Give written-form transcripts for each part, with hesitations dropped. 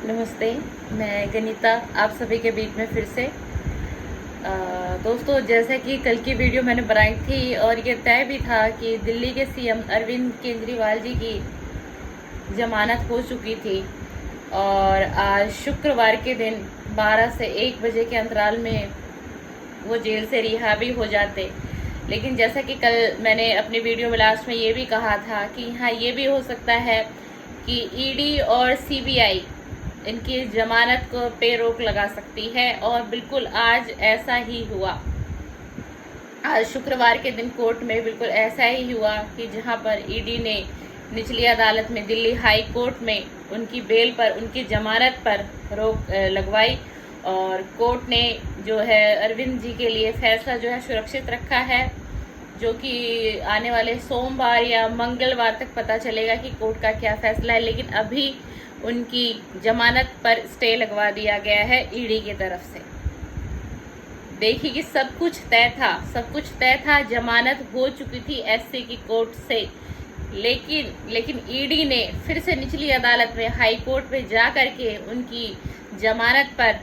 नमस्ते, मैं गनीता आप सभी के बीच में फिर से। दोस्तों, जैसे कि कल की वीडियो मैंने बनाई थी और ये तय भी था कि दिल्ली के सीएम अरविंद केजरीवाल जी की जमानत हो चुकी थी और आज शुक्रवार के दिन 12 से 1 बजे के अंतराल में वो जेल से रिहा भी हो जाते। लेकिन जैसा कि कल मैंने अपनी वीडियो में लास्ट में ये भी कहा था कि हाँ, ये भी हो सकता है कि ईडी और सीबीआई इनकी जमानत को पे रोक लगा सकती है और बिल्कुल आज ऐसा ही हुआ। आज शुक्रवार के दिन कोर्ट में बिल्कुल ऐसा ही हुआ कि जहां पर ईडी ने निचली अदालत में दिल्ली हाई कोर्ट में उनकी बेल पर, उनकी जमानत पर रोक लगवाई और कोर्ट ने जो है अरविंद जी के लिए फैसला जो है सुरक्षित रखा है, जो कि आने वाले सोमवार या मंगलवार तक पता चलेगा कि कोर्ट का क्या फैसला है। लेकिन अभी उनकी जमानत पर स्टे लगवा दिया गया है ईडी की तरफ से। देखिए कि सब कुछ तय था, जमानत हो चुकी थी एससी की कोर्ट से, लेकिन ईडी ने फिर से निचली अदालत में, हाई कोर्ट में जा करके उनकी जमानत पर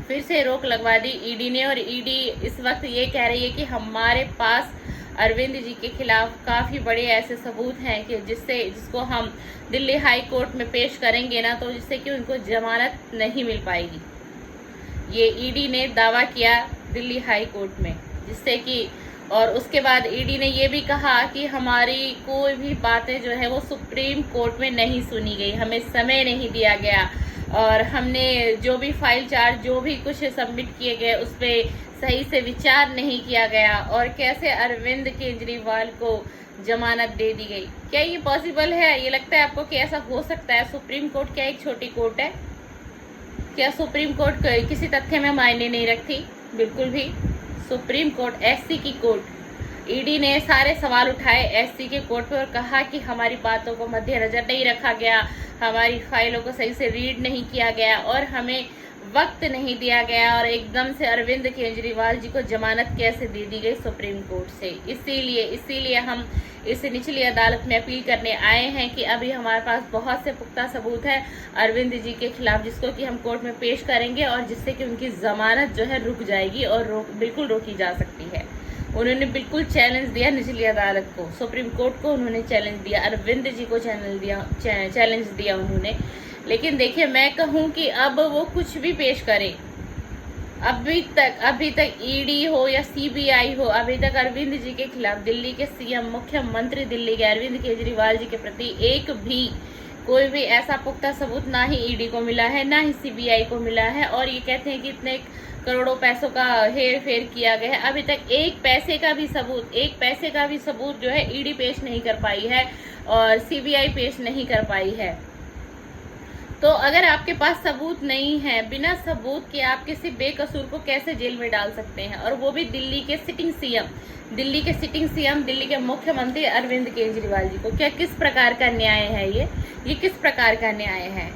फिर से रोक लगवा दी ईडी ने। और ईडी इस वक्त ये कह रही है कि हमारे पास अरविंद जी के खिलाफ काफ़ी बड़े ऐसे सबूत हैं कि जिसको हम दिल्ली हाई कोर्ट में पेश करेंगे ना, तो जिससे कि उनको जमानत नहीं मिल पाएगी। ये ईडी ने दावा किया दिल्ली हाई कोर्ट में, जिससे कि और उसके बाद ईडी ने ये भी कहा कि हमारी कोई भी बातें जो है वो सुप्रीम कोर्ट में नहीं सुनी गई, हमें समय नहीं दिया गया और हमने जो भी फाइल चार्ज जो भी कुछ सबमिट किए गए उस पर सही से विचार नहीं किया गया और कैसे अरविंद केजरीवाल को जमानत दे दी गई। क्या ये पॉसिबल है? ये लगता है आपको कि ऐसा हो सकता है? सुप्रीम कोर्ट क्या एक छोटी कोर्ट है? क्या सुप्रीम कोर्ट किसी तथ्य में मायने नहीं रखती? बिल्कुल भी। सुप्रीम कोर्ट एससी की कोर्ट। ईडी ने सारे सवाल उठाए एससी के कोर्ट पर और कहा कि हमारी बातों को मद्देनजर नहीं रखा गया, हमारी फाइलों को सही से रीड नहीं किया गया और हमें वक्त नहीं दिया गया और एकदम से अरविंद केजरीवाल जी को जमानत कैसे दे दी गई सुप्रीम कोर्ट से। इसीलिए हम इस निचली अदालत में अपील करने आए हैं कि अभी हमारे पास बहुत से पुख्ता सबूत है अरविंद जी के खिलाफ, जिसको कि हम कोर्ट में पेश करेंगे और जिससे कि उनकी जमानत जो है रुक जाएगी और बिल्कुल रोकी जा सकती है। उन्होंने बिल्कुल चैलेंज दिया निचली अदालत को, सुप्रीम कोर्ट को उन्होंने चैलेंज दिया, अरविंद जी को चैलेंज दिया उन्होंने। लेकिन देखिए, मैं कहूँ कि अब वो कुछ भी पेश करें, अभी तक ईडी हो या सीबीआई हो, अभी तक अरविंद जी के खिलाफ दिल्ली के सीएम, मुख्यमंत्री दिल्ली के अरविंद केजरीवाल जी के प्रति एक भी कोई भी ऐसा पुख्ता सबूत ना ही ईडी को मिला है, ना ही सीबीआई को मिला है। और ये कहते हैं कि इतने करोड़ों पैसों का हेर फेर किया गया है, अभी तक एक पैसे का भी सबूत जो है ईडी पेश नहीं कर पाई है और सीबीआई पेश नहीं कर पाई है। तो अगर आपके पास सबूत नहीं है, बिना सबूत के आप किसी बेकसूर को कैसे जेल में डाल सकते हैं? और वो भी दिल्ली के सिटिंग सीएम, दिल्ली के मुख्यमंत्री अरविंद केजरीवाल जी को। क्या किस प्रकार का न्याय है ये किस प्रकार का न्याय है?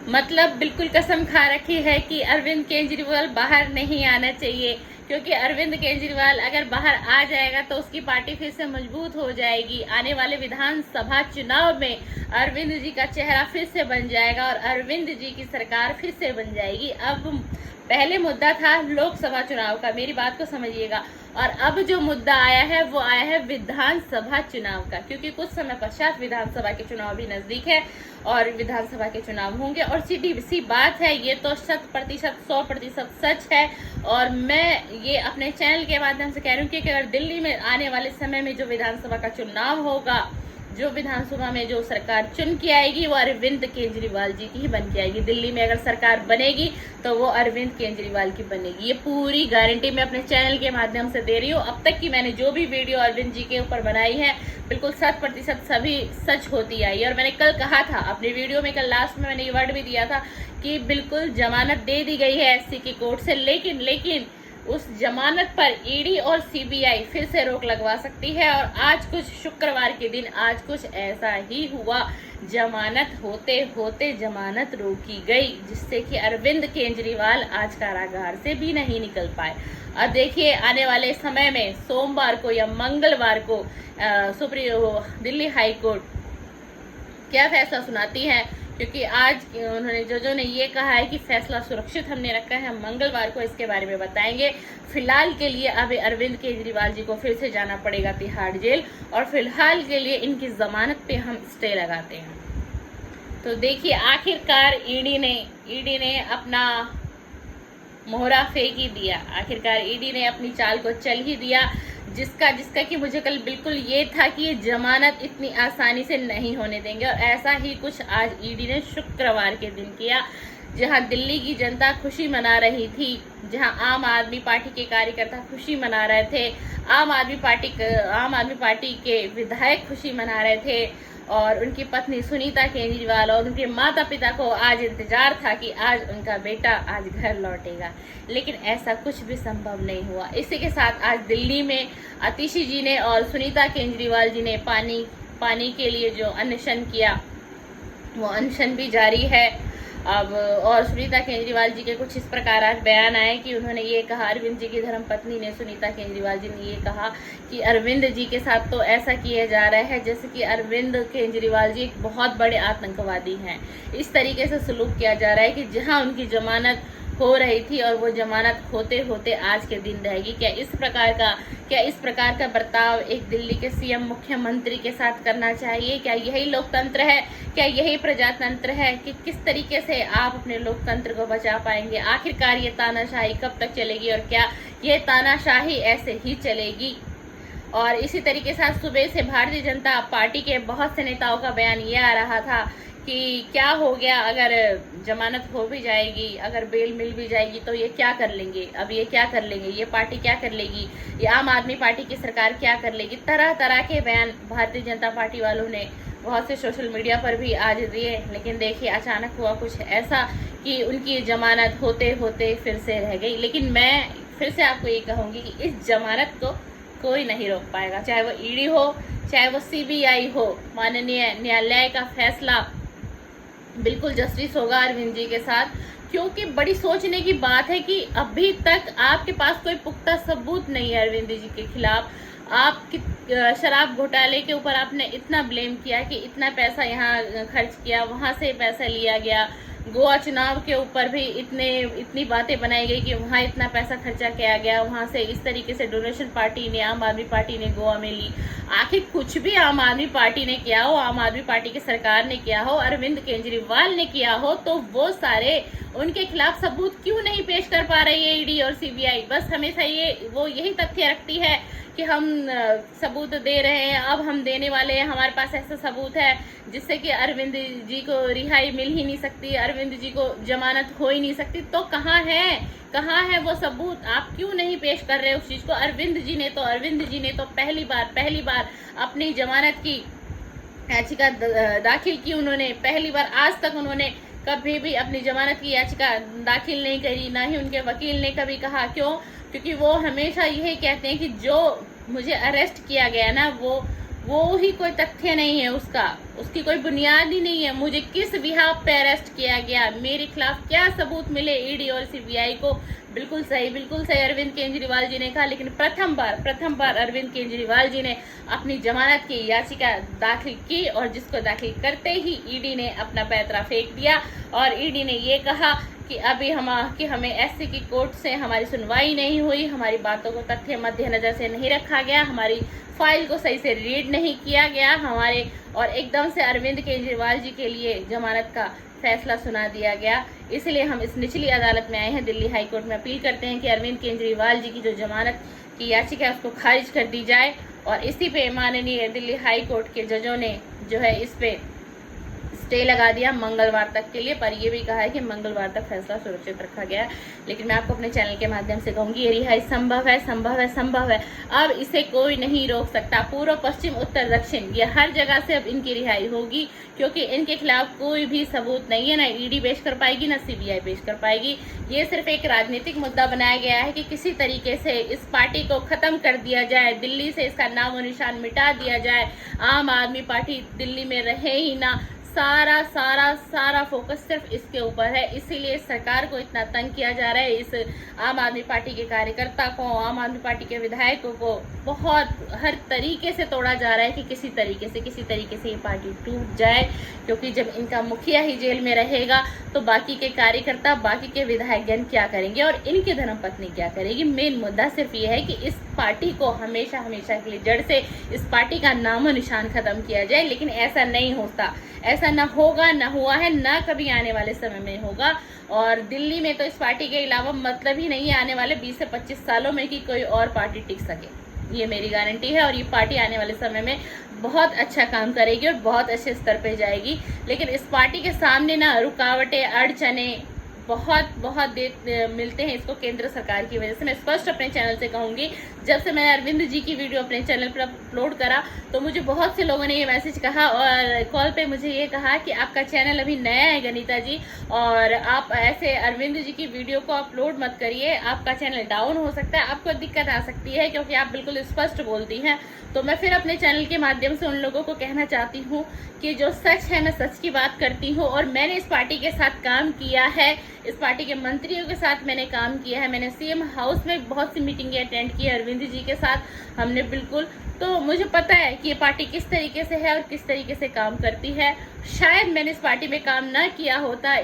मतलब बिल्कुल कसम खा रखी है कि अरविंद केजरीवाल बाहर नहीं आना चाहिए, क्योंकि अरविंद केजरीवाल अगर बाहर आ जाएगा तो उसकी पार्टी फिर से मजबूत हो जाएगी। आने वाले विधानसभा चुनाव में अरविंद जी का चेहरा फिर से बन जाएगा और अरविंद जी की सरकार फिर से बन जाएगी। अब पहले मुद्दा था लोकसभा चुनाव का, मेरी बात को समझिएगा, और अब जो मुद्दा आया है वो आया है विधानसभा चुनाव का, क्योंकि कुछ समय पश्चात विधानसभा के चुनाव भी नजदीक है और विधानसभा के चुनाव होंगे। और सीधी सी बात है, ये तो 100% सच है। और मैं ये अपने चैनल के माध्यम से कह रही हूँ कि अगर दिल्ली में आने वाले समय में जो विधानसभा का चुनाव होगा, जो विधानसभा में जो सरकार चुन के आएगी वो अरविंद केजरीवाल जी की ही बन के आएगी। दिल्ली में अगर सरकार बनेगी तो वो अरविंद केजरीवाल की बनेगी, ये पूरी गारंटी मैं अपने चैनल के माध्यम से दे रही हूँ। अब तक की मैंने जो भी वीडियो अरविंद जी के ऊपर बनाई है बिल्कुल 100% सभी सच होती आई। और मैंने कल कहा था अपनी वीडियो में, कल लास्ट में मैंने ये वर्ड भी दिया था कि बिल्कुल जमानत दे दी गई है एससी की कोर्ट से, लेकिन उस जमानत पर ईडी और सीबीआई फिर से रोक लगवा सकती है। और आज कुछ शुक्रवार के दिन आज कुछ ऐसा ही हुआ, जमानत होते होते जमानत रोकी गई, जिससे कि अरविंद केजरीवाल आज कारागार से भी नहीं निकल पाए। अब देखिए आने वाले समय में सोमवार को या मंगलवार को दिल्ली हाई कोर्ट क्या फैसला सुनाती है, क्योंकि आज उन्होंने जजों ने ये कहा है कि फैसला सुरक्षित हमने रखा है, हम मंगलवार को इसके बारे में बताएंगे। फिलहाल के लिए अभी अरविंद केजरीवाल जी को फिर से जाना पड़ेगा तिहाड़ जेल, और फिलहाल के लिए इनकी जमानत पे हम स्टे लगाते हैं। तो देखिए, आखिरकार ईडी ने अपना मोहरा फेंक ही दिया। आखिरकार ईडी ने अपनी चाल को चल ही दिया, जिसका कि मुझे कल बिल्कुल ये था कि ये जमानत इतनी आसानी से नहीं होने देंगे। और ऐसा ही कुछ आज ईडी ने शुक्रवार के दिन किया, जहां दिल्ली की जनता खुशी मना रही थी, जहां आम आदमी पार्टी के कार्यकर्ता खुशी मना रहे थे, आम आदमी पार्टी के विधायक खुशी मना रहे थे, और उनकी पत्नी सुनीता केजरीवाल और उनके माता पिता को आज इंतजार था कि आज उनका बेटा आज घर लौटेगा, लेकिन ऐसा कुछ भी संभव नहीं हुआ। इसी के साथ आज दिल्ली में आतिशी जी ने और सुनीता केजरीवाल जी ने पानी के लिए जो अनशन किया, वो अनशन भी जारी है अब। और सुनीता केजरीवाल जी के कुछ इस प्रकार आज बयान आए कि उन्होंने ये कहा, अरविंद जी की धर्मपत्नी ने, सुनीता केजरीवाल जी ने ये कहा कि अरविंद जी के साथ तो ऐसा किया जा रहा है जैसे कि अरविंद केजरीवाल जी एक बहुत बड़े आतंकवादी हैं। इस तरीके से सलूक किया जा रहा है कि जहां उनकी जमानत हो रही थी और वो जमानत होते होते आज के दिन रहेगी। क्या इस प्रकार का बर्ताव एक दिल्ली के सीएम मुख्यमंत्री के साथ करना चाहिए? क्या यही लोकतंत्र है? क्या यही प्रजातंत्र है कि किस तरीके से आप अपने लोकतंत्र को बचा पाएंगे? आखिरकार ये तानाशाही कब तक चलेगी, और क्या ये तानाशाही ऐसे ही चलेगी? और इसी तरीके से सुबह से भारतीय जनता पार्टी के बहुत से नेताओं का बयान ये आ रहा था कि क्या हो गया अगर जमानत हो भी जाएगी, अगर बेल मिल भी जाएगी तो ये क्या कर लेंगे, अब ये क्या कर लेंगे, ये पार्टी क्या कर लेगी, ये आम आदमी पार्टी की सरकार क्या कर लेगी। तरह तरह के बयान भारतीय जनता पार्टी वालों ने बहुत से सोशल मीडिया पर भी आज दिए। लेकिन देखिए, अचानक हुआ कुछ ऐसा कि उनकी जमानत होते होते फिर से रह गई। लेकिन मैं फिर से आपको ये कहूँगी कि इस जमानत को कोई नहीं रोक पाएगा, चाहे वो ईडी हो, चाहे वो सीबीआई हो। माननीय न्यायालय का फैसला बिल्कुल जस्टिस होगा अरविंद जी के साथ, क्योंकि बड़ी सोचने की बात है कि अभी तक आपके पास कोई पुख्ता सबूत नहीं है अरविंद जी के खिलाफ। आप शराब घोटाले के ऊपर आपने इतना ब्लेम किया कि इतना पैसा यहाँ खर्च किया, वहां से पैसा लिया गया। गोवा चुनाव के ऊपर भी इतनी बातें बनाई गई कि वहाँ इतना पैसा खर्चा किया गया, वहाँ से इस तरीके से डोनेशन पार्टी ने, आम आदमी पार्टी ने गोवा में ली। आखिर कुछ भी आम आदमी पार्टी ने किया हो, आम आदमी पार्टी की सरकार ने किया हो, अरविंद केजरीवाल ने किया हो, तो वो सारे उनके खिलाफ सबूत क्यों नहीं पेश कर पा रही है ईडी और सीबीआई? बस हमेशा यही तथ्य रखती है कि हम सबूत दे रहे हैं, अब हम देने वाले हैं, हमारे पास ऐसा सबूत है जिससे कि अरविंद जी को रिहाई मिल ही नहीं सकती, अरविंद जी को जमानत हो ही नहीं सकती। तो कहाँ है वो सबूत? आप क्यों नहीं पेश कर रहे उस चीज को? अरविंद जी ने तो पहली बार अपनी जमानत की याचिका दाखिल की। उन्होंने पहली बार, आज तक उन्होंने कभी भी अपनी जमानत की याचिका दाखिल नहीं करी, ना ही उनके वकील ने कभी कहा। क्यों? क्योंकि वो हमेशा यही कहते हैं कि जो मुझे अरेस्ट किया गया ना, वो ही कोई तथ्य नहीं है, उसकी कोई बुनियाद ही नहीं है। मुझे किस बिहाफ पे अरेस्ट किया गया, मेरे खिलाफ क्या सबूत मिले ईडी और सीबीआई को? बिल्कुल सही अरविंद केजरीवाल जी ने कहा। लेकिन प्रथम बार अरविंद केजरीवाल जी ने अपनी जमानत की याचिका दाखिल की, और जिसको दाखिल करते ही ईडी ने अपना पैतरा फेंक दिया, और ईडी ने ये कहा कि अभी हमें एससी की कोर्ट से हमारी सुनवाई नहीं हुई, हमारी बातों को तथ्य मद्देनजर से नहीं रखा गया, हमारी फाइल को सही से रीड नहीं किया गया और एकदम से अरविंद केजरीवाल जी के लिए जमानत का फैसला सुना दिया गया। इसलिए हम इस निचली अदालत में आए हैं, दिल्ली हाई कोर्ट में अपील करते हैं कि अरविंद केजरीवाल जी की जो जमानत की याचिका है उसको खारिज कर दी जाए। और इसी पे माननीय दिल्ली हाई कोर्ट के जजों ने जो है इस पे स्टे लगा दिया मंगलवार तक के लिए, पर यह भी कहा है कि मंगलवार तक फैसला सुरक्षित रखा गया है। लेकिन मैं आपको अपने चैनल के माध्यम से कहूंगी, ये रिहाई संभव है। अब इसे कोई नहीं रोक सकता। पूर्व, पश्चिम, उत्तर, दक्षिण, ये हर जगह से अब इनकी रिहाई होगी, क्योंकि इनके खिलाफ कोई भी सबूत नहीं है। ना ईडी पेश कर पाएगी, ना सीबीआई पेश कर पाएगी। ये सिर्फ एक राजनीतिक मुद्दा बनाया गया है कि किसी तरीके से इस पार्टी को खत्म कर दिया जाए, दिल्ली से इसका नामो निशान मिटा दिया जाए, आम आदमी पार्टी दिल्ली में रहे ही ना, सारा सारा सारा फोकस सिर्फ इसके ऊपर है। इसीलिए सरकार को इतना तंग किया जा रहा है, इस आम आदमी पार्टी के कार्यकर्ता को, आम आदमी पार्टी के विधायकों को बहुत हर तरीके से तोड़ा जा रहा है कि किसी तरीके से ये पार्टी टूट जाए। क्योंकि जब इनका मुखिया ही जेल में रहेगा तो बाकी के कार्यकर्ता, बाकी के विधायकगण क्या करेंगे और इनकी धर्मपत्नी क्या करेगी। मेन मुद्दा सिर्फ ये है कि इस पार्टी को हमेशा हमेशा के लिए जड़ से इस पार्टी का नामो निशान खत्म किया जाए। लेकिन ऐसा नहीं होता, ऐसा ना होगा, ना हुआ है, ना कभी आने वाले समय में होगा। और दिल्ली में तो इस पार्टी के अलावा मतलब ही नहीं है आने वाले 20 से 25 सालों में कि कोई और पार्टी टिक सके। ये मेरी गारंटी है। और ये पार्टी आने वाले समय में बहुत अच्छा काम करेगी और बहुत अच्छे स्तर पे जाएगी। लेकिन इस पार्टी के सामने ना रुकावटें, अड़चने बहुत मिलते हैं इसको केंद्र सरकार की वजह से। मैं स्पष्ट अपने चैनल से कहूंगी, जब से मैंने अरविंद जी की वीडियो अपने चैनल पर अपलोड करा तो मुझे बहुत से लोगों ने ये मैसेज कहा और कॉल पे मुझे ये कहा कि आपका चैनल अभी नया है गनीता जी, और आप ऐसे अरविंद जी की वीडियो को अपलोड मत करिए, आपका चैनल डाउन हो सकता है, आपको दिक्कत आ सकती है क्योंकि आप बिल्कुल स्पष्ट बोलती हैं। तो मैं फिर अपने चैनल के माध्यम से उन लोगों को कहना चाहती हूँ कि जो सच है मैं सच की बात करती हूँ। और मैंने इस पार्टी के साथ काम किया है, इस पार्टी के मंत्रियों के साथ मैंने काम किया है, मैंने सीएम हाउस में बहुत सी मीटिंगें अटेंड की है अरविंद जी के साथ हमने बिल्कुल। तो मुझे पता है कि ये पार्टी किस तरीके से है और किस तरीके से काम करती है। शायद मैंने इस पार्टी में काम ना किया होता,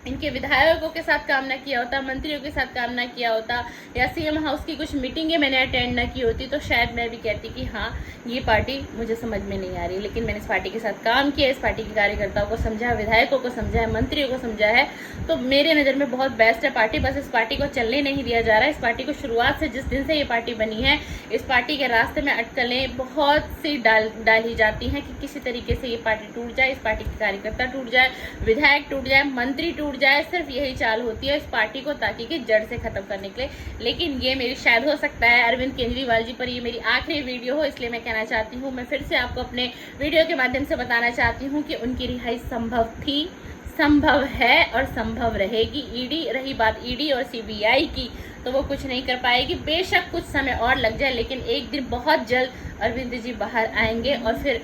इनके विधायकों के साथ काम ना किया होता, मंत्रियों के साथ काम ना किया होता, या सीएम हाउस की कुछ मीटिंगें मैंने अटेंड ना की होती, तो शायद मैं भी कहती कि हाँ ये पार्टी मुझे समझ में नहीं आ रही। लेकिन मैंने इस पार्टी के साथ काम किया, इस पार्टी के कार्यकर्ताओं को समझा, विधायकों को समझा है, मंत्रियों को समझा है, तो मेरे नज़र में बहुत बेस्ट है पार्टी। बस इस पार्टी को चलने नहीं दिया जा रहा है। इस पार्टी को शुरुआत से, जिस दिन से ये पार्टी बनी है, इस पार्टी के रास्ते में अटकलें बहुत सी डाली जाती हैं कि किसी तरीके से ये पार्टी टूट जाए, इस पार्टी के कार्यकर्ता टूट जाए, विधायक टूट जाए, मंत्री टूट जाए। सिर्फ यही चाल होती है इस पार्टी को ताकि कि जड़ से खत्म करने के लिए। लेकिन ये मेरी शायद हो सकता है अरविंद केजरीवाल जी पर ये मेरी आखिरी वीडियो हो, इसलिए मैं कहना चाहती हूँ, मैं फिर से आपको अपने वीडियो के माध्यम से बताना चाहती हूँ कि उनकी रिहाई संभव थी, संभव है और संभव रहेगी। रही बात ईडी और सीबीआई की, तो वो कुछ नहीं कर पाएगी। बेशक कुछ समय और लग जाए, लेकिन एक दिन बहुत जल्द अरविंद जी बाहर आएंगे और फिर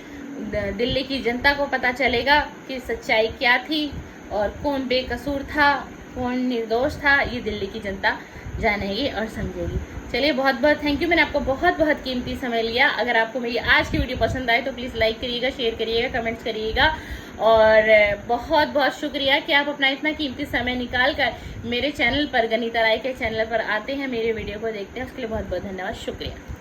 दिल्ली की जनता को पता चलेगा कि सच्चाई क्या थी और कौन बेकसूर था, कौन निर्दोष था। ये दिल्ली की जनता जानेगी और समझेगी। चलिए, बहुत बहुत थैंक यू। मैंने आपको बहुत बहुत कीमती समय लिया। अगर आपको मेरी आज की वीडियो पसंद आए तो प्लीज़ लाइक करिएगा, शेयर करिएगा, कमेंट्स करिएगा। और बहुत बहुत शुक्रिया कि आप अपना इतना कीमती समय निकाल कर मेरे चैनल पर, गनीता राय के चैनल पर आते हैं, मेरे वीडियो को देखते हैं। उसके लिए बहुत बहुत धन्यवाद, शुक्रिया।